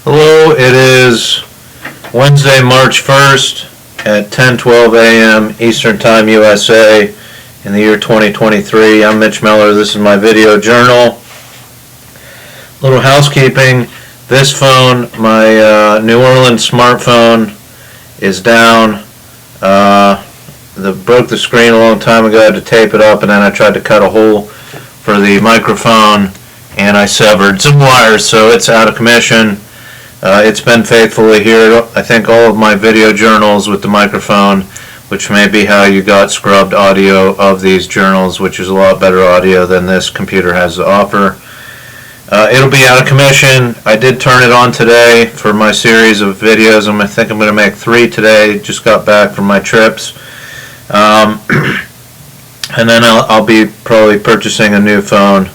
Hello, it is Wednesday, March 1st at 10:12 a.m. Eastern Time, USA, in the year 2023. I'm Mitch Miller. This is my video journal. Little housekeeping. This phone, my New Orleans smartphone, is down. Broke the screen a long time ago. I had to tape it up, and then I tried to cut a hole for the microphone, and I severed some wires, so it's out of commission. It's been faithfully here. I think all of my video journals with the microphone, which may be how you got scrubbed audio of these journals, which is a lot better audio than this computer has to offer. It'll be out of commission. I did turn it on today for my series of videos. I think I'm going to make 3 today. Just got back from my trips. And then I'll be probably purchasing a new phone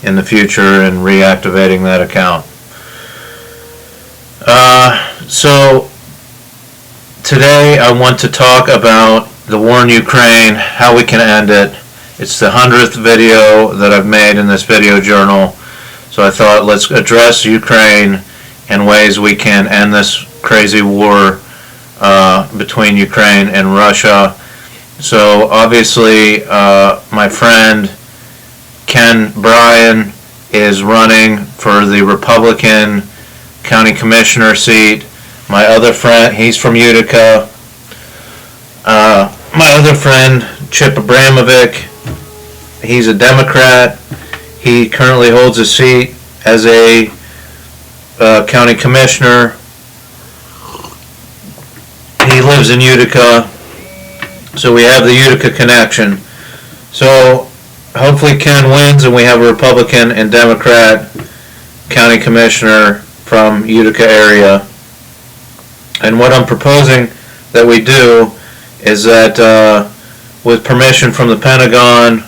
in the future and reactivating that account. So today I want to talk about the war in Ukraine, how we can end it. It's the 100th video that I've made in this video journal, so I thought let's address Ukraine and ways we can end this crazy war between Ukraine and Russia. So obviously my friend Ken Bryan is running for the Republican County Commissioner seat. My other friend, he's from Utica. My other friend, Chip Abramovic, he's a Democrat. He currently holds a seat as a county commissioner. He lives in Utica, so we have the Utica connection. So hopefully Ken wins and we have a Republican and Democrat county commissioner from Utica area. And what I'm proposing that we do is that with permission from the Pentagon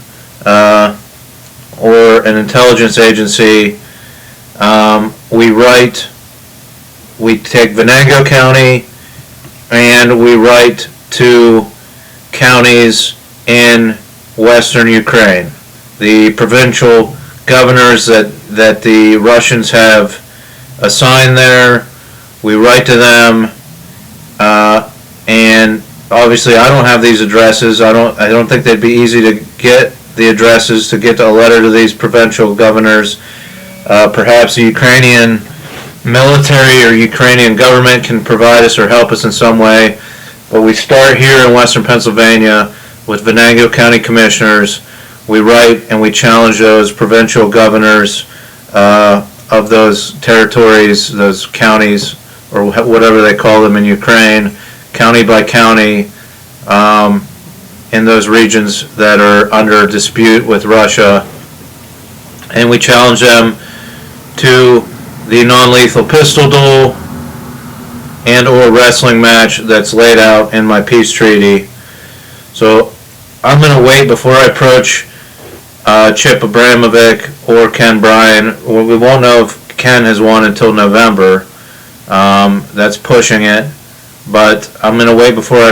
or an intelligence agency, we take Venango County and we write to counties in western Ukraine, the provincial governors that the Russians have assigned there. We write to them, and obviously I don't have these addresses. I don't think they'd be easy to get the addresses, to get a letter to these provincial governors. Perhaps the Ukrainian military or Ukrainian government can provide us or help us in some way. But we start here in western Pennsylvania with Venango County commissioners. We write and we challenge those provincial governors of those territories, those counties, or whatever they call them in Ukraine, county by county, in those regions that are under dispute with Russia. And we challenge them to the non-lethal pistol duel and or wrestling match that's laid out in my peace treaty. So I'm going to wait before I approach Chip Abramovic or Ken Bryan. We won't know if Ken has won until November. That's pushing it. But I'm going to wait before I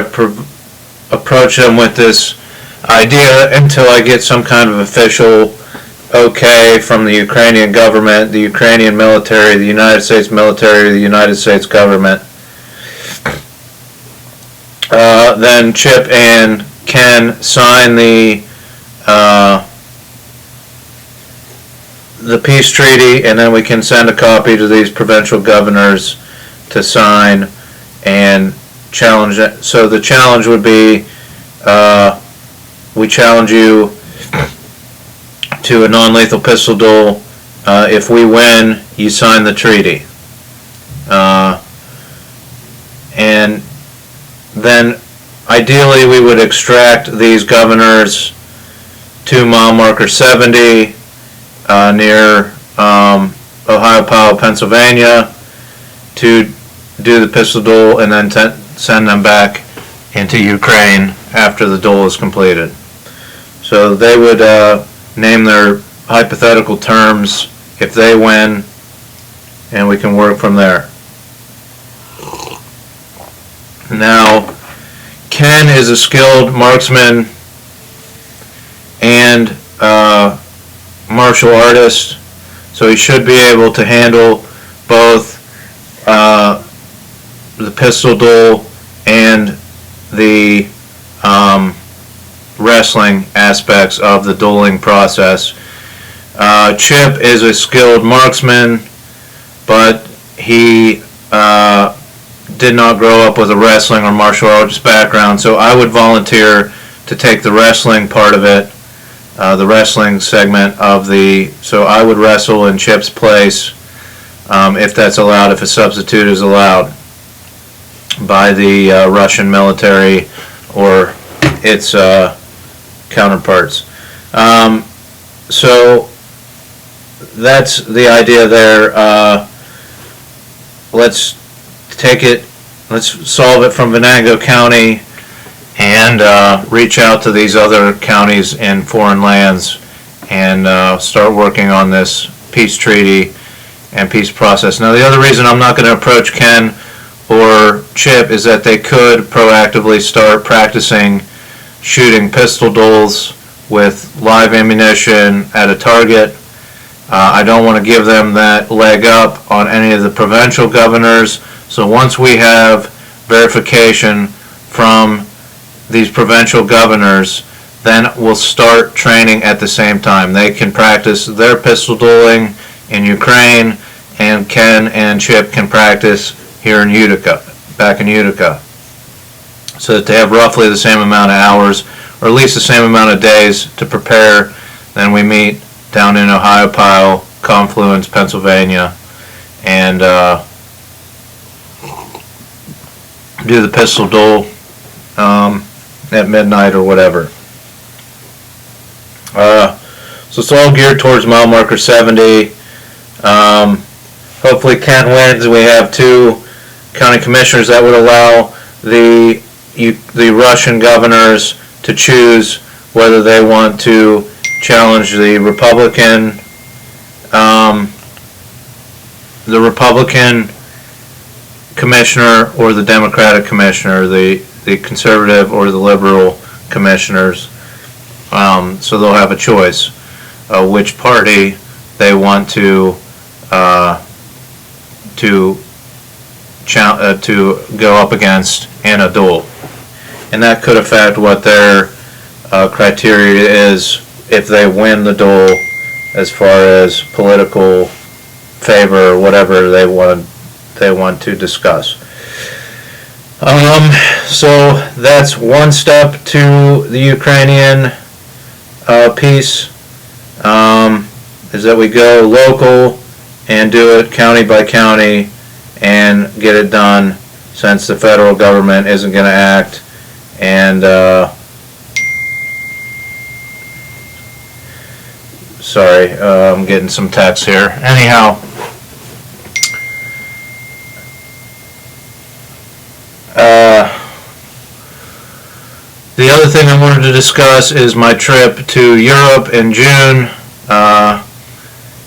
approach them with this idea until I get some kind of official okay from the Ukrainian government, the Ukrainian military, the United States military, the United States government. Then Chip and Ken sign the peace treaty, and then we can send a copy to these provincial governors to sign and challenge it. So the challenge would be, we challenge you to a non-lethal pistol duel. If we win, you sign the treaty. And then ideally we would extract these governors to mile marker 70 near Ohiopyle, Pennsylvania, to do the pistol duel and then send them back into Ukraine after the duel is completed. So they would name their hypothetical terms if they win, and we can work from there. Now, Ken is a skilled marksman and martial artist, so he should be able to handle both the pistol duel and the wrestling aspects of the dueling process. Chip is a skilled marksman, but he did not grow up with a wrestling or martial arts background, so I would volunteer to take the wrestling part of it, the wrestling segment of so I would wrestle in Chip's place, if that's allowed, if a substitute is allowed by the Russian military or its counterparts. So that's the idea there. Let's solve it from Venango County and reach out to these other counties in foreign lands and start working on this peace treaty and peace process. Now, the other reason I'm not going to approach Ken or Chip is that they could proactively start practicing shooting pistol duels with live ammunition at a target. I don't want to give them that leg up on any of the provincial governors. So once we have verification from these provincial governors, then we'll start training at the same time. They can practice their pistol dueling in Ukraine, and Ken and Chip can practice here in Utica, back in Utica, so that they have roughly the same amount of hours, or at least the same amount of days to prepare. Then we meet down in Ohiopyle, Confluence, Pennsylvania, and do the pistol duel at midnight or whatever. So it's all geared towards mile marker 70. Hopefully Ken wins. We have 2 county commissioners that would allow the Russian governors to choose whether they want to challenge the Republican commissioner or the Democratic commissioner, the conservative or the liberal commissioners. So they'll have a choice which party they want to go up against in a duel, and that could affect what their criteria is if they win the duel, as far as political favor or whatever they want to discuss. So that's one step to the Ukrainian peace, is that we go local and do it county by county and get it done, since the federal government isn't going to act. And sorry, I'm getting some text here. Anyhow, the other thing I wanted to discuss is my trip to Europe in June.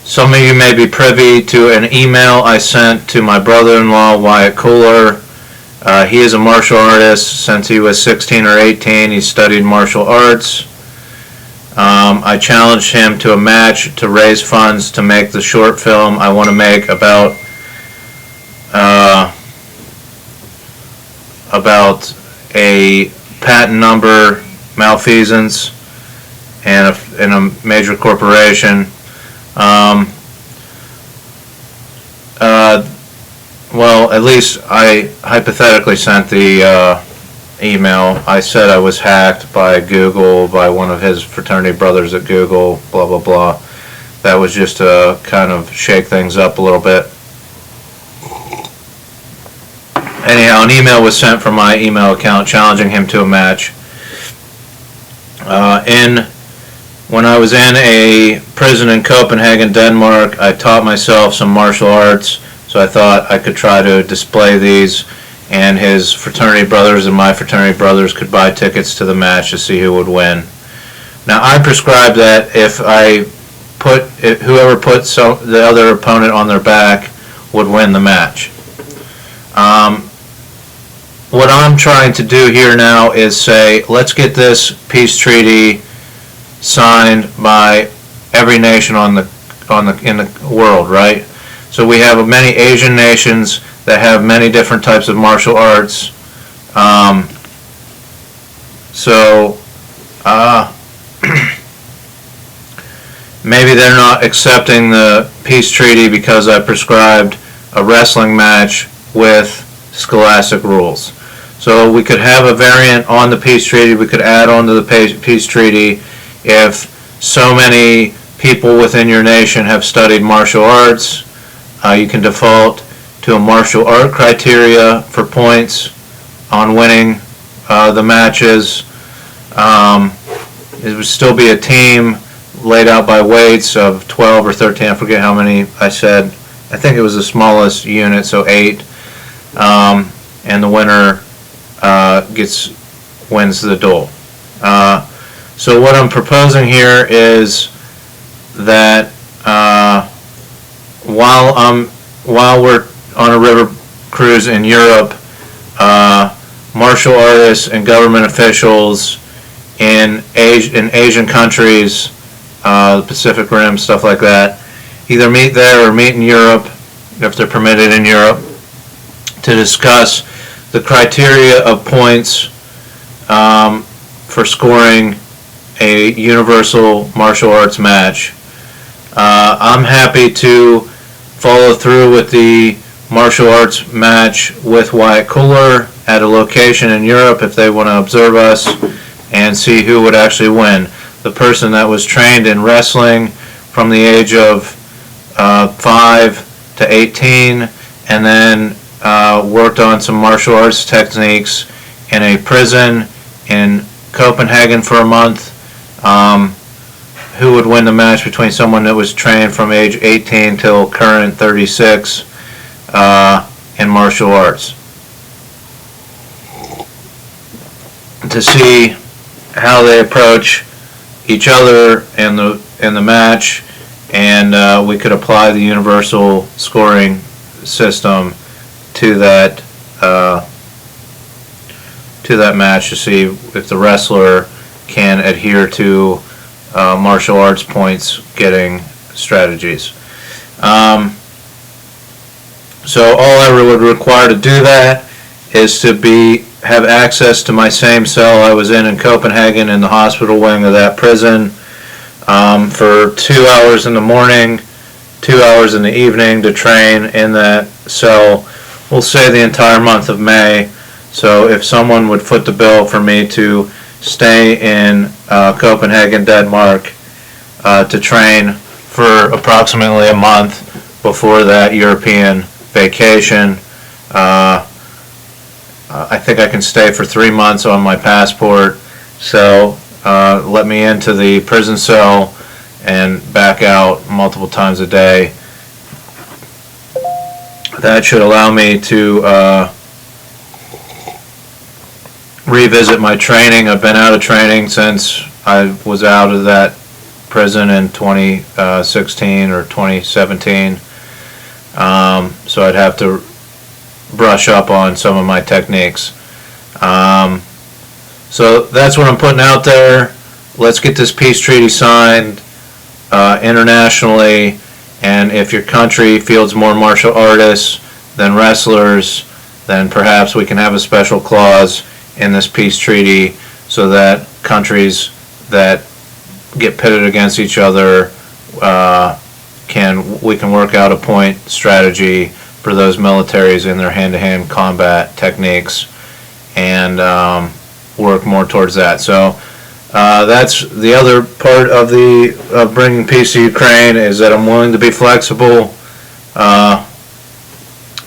Some of you may be privy to an email I sent to my brother-in-law, Wyatt Kohler. He is a martial artist since he was 16 or 18. He studied martial arts. I challenged him to a match to raise funds to make the short film I want to make about a patent number malfeasance and in a major corporation. Well, at least I hypothetically sent the email. I said I was hacked by Google, by one of his fraternity brothers at Google, blah, blah, blah. That was just to kind of shake things up a little bit. Anyhow, an email was sent from my email account challenging him to a match. When I was in a prison in Copenhagen, Denmark, I taught myself some martial arts, so I thought I could try to display these, and his fraternity brothers and my fraternity brothers could buy tickets to the match to see who would win. Now, I prescribed that if whoever put the other opponent on their back would win the match. What I'm trying to do here now is say, let's get this peace treaty signed by every nation in the world, right? So we have many Asian nations that have many different types of martial arts. So maybe they're not accepting the peace treaty because I prescribed a wrestling match with scholastic rules. So we could have a variant on the peace treaty. We could add on to the peace treaty if so many people within your nation have studied martial arts. You can default to a martial art criteria for points on winning the matches. It would still be a team laid out by weights of 12 or 13. I forget how many I said. I think it was the smallest unit, so 8. And the winner wins the duel. So what I'm proposing here is that while we're on a river cruise in Europe, martial artists and government officials in Asian countries, the Pacific Rim, stuff like that, either meet there or meet in Europe, if they're permitted in Europe, to discuss the criteria of points for scoring a universal martial arts match. I'm happy to follow through with the martial arts match with Wyatt Cooler at a location in Europe if they want to observe us and see who would actually win. The person that was trained in wrestling from the age of 5 to 18 and then worked on some martial arts techniques in a prison in Copenhagen for a month. Who would win the match between someone that was trained from age 18 till current 36 in martial arts, to see how they approach each other in the match, and we could apply the universal scoring system to that match to see if the wrestler can adhere to martial arts points getting strategies. So all I would require to do that is to have access to my same cell I was in Copenhagen in the hospital wing of that prison for 2 hours in the morning, 2 hours in the evening to train in that cell. We'll say the entire month of May. So if someone would foot the bill for me to stay in Copenhagen, Denmark, to train for approximately a month before that European vacation. I think I can stay for 3 months on my passport, so let me into the prison cell and back out multiple times a day. That should allow me to revisit my training. I've been out of training since I was out of that prison in 2016 or 2017. So I'd have to brush up on some of my techniques. So that's what I'm putting out there. Let's get this peace treaty signed internationally, and if your country fields more martial artists than wrestlers, then perhaps we can have a special clause in this peace treaty so that countries that get pitted against each other we can work out a point strategy for those militaries in their hand-to-hand combat techniques and work more towards that. So that's the other part of bringing peace to Ukraine, is that I'm willing to be flexible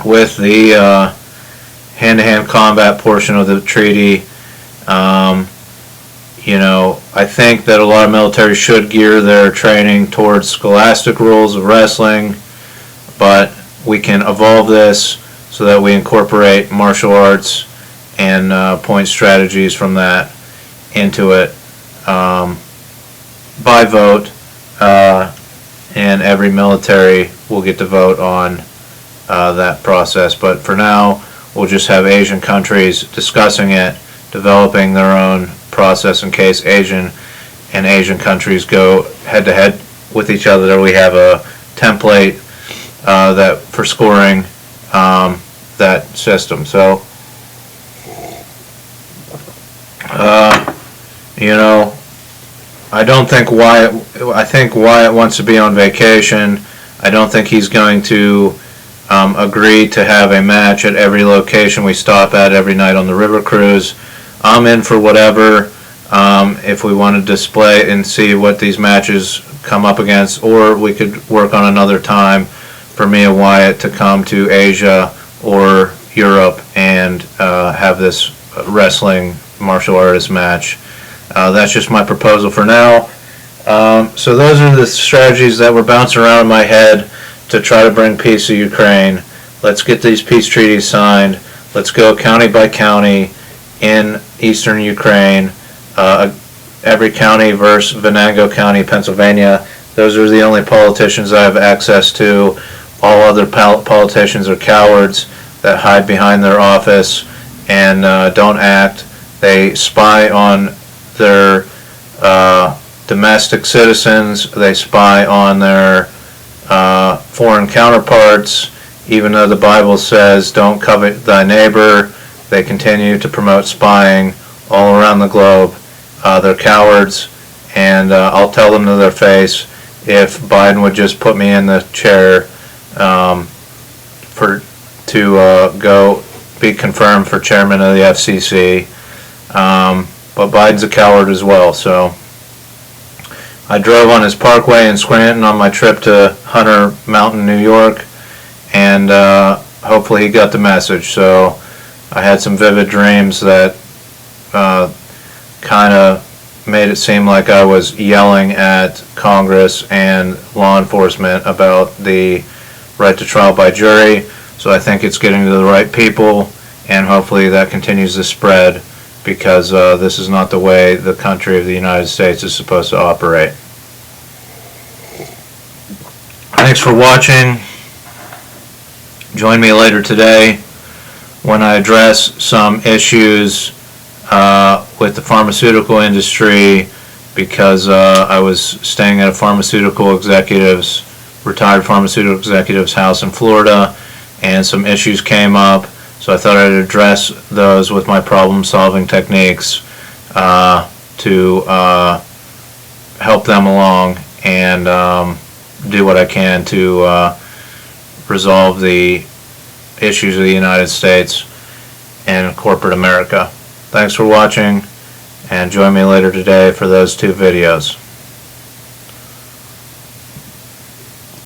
with the hand-to-hand combat portion of the treaty. I think that a lot of militaries should gear their training towards scholastic rules of wrestling, but we can evolve this so that we incorporate martial arts and point strategies from that into it by vote, and every military will get to vote on that process. But for now, we'll just have Asian countries discussing it, developing their own process in case Asian countries go head-to-head with each other. We have a template that for scoring that system. So, you know, I think Wyatt wants to be on vacation. I don't think he's going to agree to have a match at every location we stop at every night on the river cruise. I'm in for whatever. If we want to display and see what these matches come up against, or we could work on another time for me and Wyatt to come to Asia or Europe and have this wrestling martial artist match. That's just my proposal for now. So those are the strategies that were bouncing around in my head to try to bring peace to Ukraine. Let's get these peace treaties signed. Let's go county by county in eastern Ukraine. Every county versus Venango County, Pennsylvania. Those are the only politicians I have access to. All other politicians are cowards that hide behind their office and don't act. They spy on their domestic citizens. They spy on their foreign counterparts. Even though the Bible says don't covet thy neighbor, they continue to promote spying all around the globe. They're cowards, and I'll tell them to their face if Biden would just put me in the chair to go be confirmed for chairman of the FCC. But Biden's a coward as well. So I drove on his parkway in Scranton on my trip to Hunter Mountain, New York, and hopefully he got the message. So I had some vivid dreams that kind of made it seem like I was yelling at Congress and law enforcement about the right to trial by jury. So I think it's getting to the right people, and hopefully that continues to spread, because this is not the way the country of the United States is supposed to operate. Thanks for watching. Join me later today when I address some issues with the pharmaceutical industry, because I was staying at a retired pharmaceutical executive's house in Florida, and some issues came up. So I thought I'd address those with my problem-solving techniques to help them along and do what I can to resolve the issues of the United States and corporate America. Thanks for watching, and join me later today for those two videos.